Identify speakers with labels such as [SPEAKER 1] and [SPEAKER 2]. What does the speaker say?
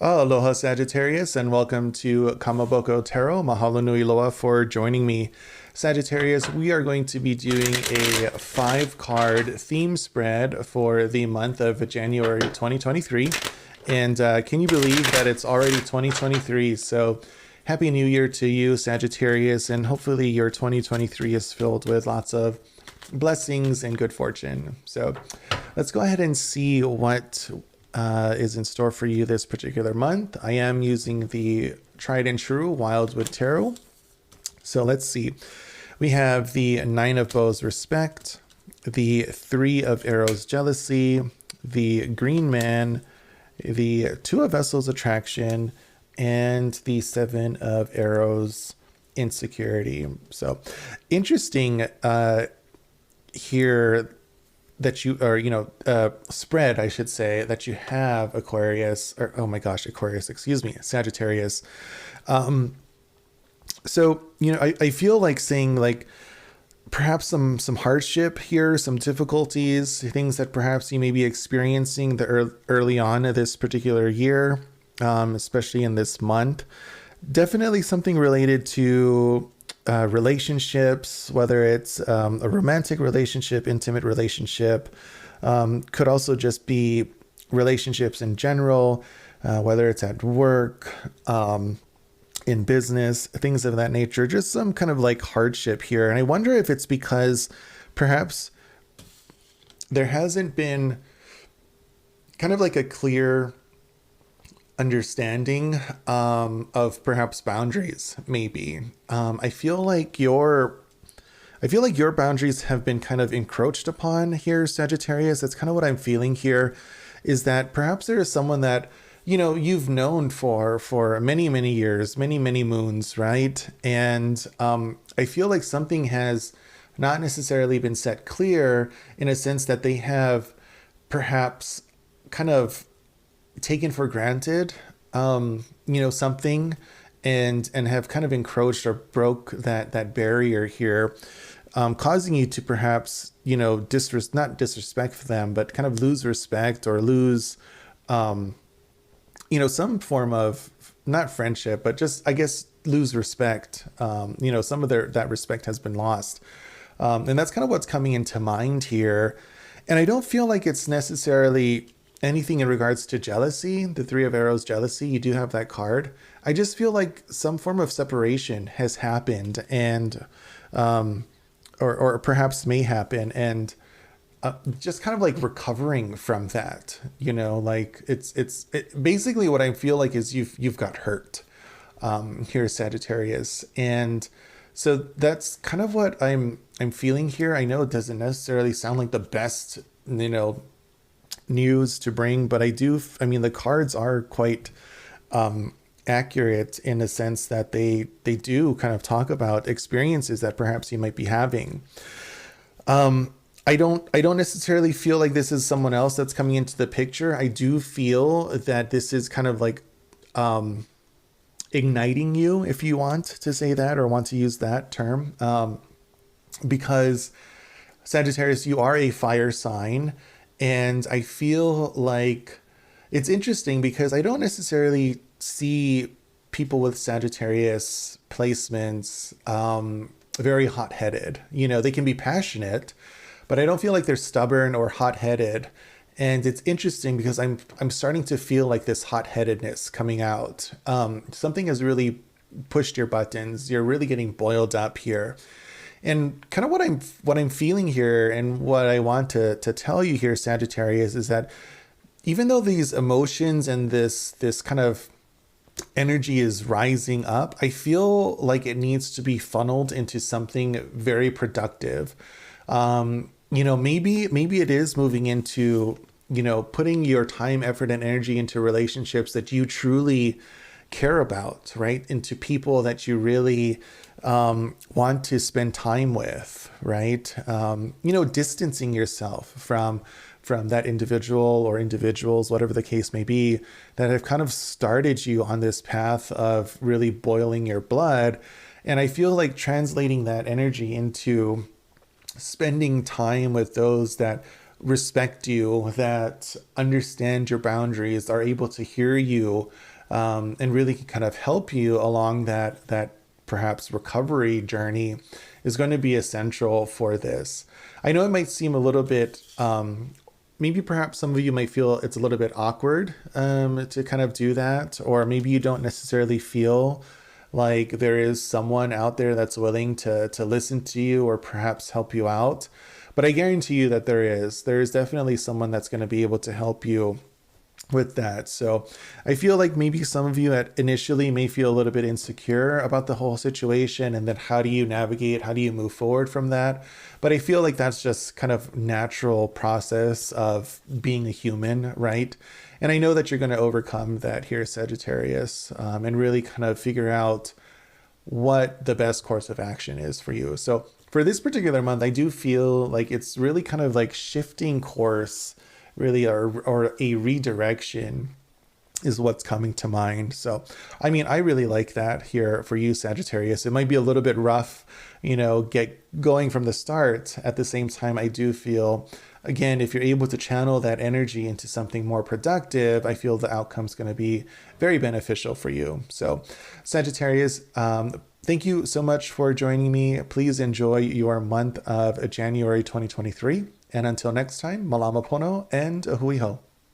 [SPEAKER 1] Aloha Sagittarius, and welcome to Kamaboko Tarot. Mahalo nui loa for joining me. Sagittarius, we are going to be doing a 5-card theme spread for the month of January 2023. And can you believe that it's already 2023? So Happy New Year to you, Sagittarius, and hopefully your 2023 is filled with lots of blessings and good fortune. So let's go ahead and see what is in store for you this particular month. I am using the tried and true Wildwood Tarot. So let's see. We have the Nine of Bows, Respect, the Three of Arrows, Jealousy, the Green Man, the Two of Vessels, Attraction, and the Seven of Arrows, Insecurity. So interesting here that you are, spread, I should say, that you have Aquarius, or oh my gosh, Aquarius, excuse me, Sagittarius. So, I feel like saying like perhaps some hardship here, some difficulties, things that perhaps you may be experiencing early on of this particular year, especially in this month. Definitely something related to relationships, whether it's a romantic relationship, intimate relationship, could also just be relationships in general, whether it's at work, in business, things of that nature, just some kind of like hardship here. And I wonder if it's because perhaps there hasn't been kind of like a clear understanding of perhaps boundaries. Maybe I feel like your boundaries have been kind of encroached upon here, Sagittarius. That's kind of what I'm feeling here, is that perhaps there is someone that you've known for many years, many moons, right? And I feel like something has not necessarily been set clear, in a sense that they have perhaps kind of taken for granted something, and have kind of encroached or broke that barrier here, causing you to perhaps not disrespect them, but kind of lose respect, or lose some form of, not friendship, but just, I guess, lose respect. Some of that respect has been lost, and that's kind of what's coming into mind here. And I don't feel like it's necessarily anything in regards to jealousy. The Three of Arrows, Jealousy, you do have that card. I just feel like some form of separation has happened, and or perhaps may happen, and just kind of like recovering from that. Like basically what I feel like is you've got hurt here, Sagittarius. And so that's kind of what I'm feeling here. I know it doesn't necessarily sound like the best news to bring, but I mean, the cards are quite accurate, in a sense that they do kind of talk about experiences that perhaps you might be having. I don't necessarily feel like this is someone else that's coming into the picture. I do feel that this is kind of like igniting you, if you want to say that, or want to use that term, because Sagittarius, you are a fire sign. And I feel like it's interesting because I don't necessarily see people with Sagittarius placements very hot-headed. They can be passionate, but I don't feel like they're stubborn or hot-headed. And it's interesting because I'm starting to feel like this hot-headedness coming out. Something has really pushed your buttons. You're really getting boiled up here. And kind of what I'm feeling here, and what I want to tell you here, Sagittarius, is that even though these emotions and this kind of energy is rising up, I feel like it needs to be funneled into something very productive. Maybe it is moving into putting your time, effort, and energy into relationships that you truly care about, right? Into people that you really want to spend time with, right? Distancing yourself from that individual or individuals, whatever the case may be, that have kind of started you on this path of really boiling your blood. And I feel like translating that energy into spending time with those that respect you, that understand your boundaries, are able to hear you, and really kind of help you along that perhaps recovery journey is going to be essential for this. I know it might seem a little bit, maybe perhaps some of you might feel it's a little bit awkward to kind of do that, or maybe you don't necessarily feel like there is someone out there that's willing to listen to you or perhaps help you out. But I guarantee you that there is. There is definitely someone that's going to be able to help you with that. So I feel like maybe some of you at initially may feel a little bit insecure about the whole situation, and then how do you navigate, how do you move forward from that? But I feel like that's just kind of natural process of being a human, right? And I know that you're going to overcome that here, Sagittarius, and really kind of figure out what the best course of action is for you. So for this particular month, I do feel like it's really kind of like shifting course, really, or a redirection is what's coming to mind. So, I mean, I really like that here for you, Sagittarius. It might be a little bit rough, get going from the start. At the same time, I do feel, again, if you're able to channel that energy into something more productive, I feel the outcome's going to be very beneficial for you. So, Sagittarius, thank you so much for joining me. Please enjoy your month of January 2023. And until next time, malama pono and a hui ho.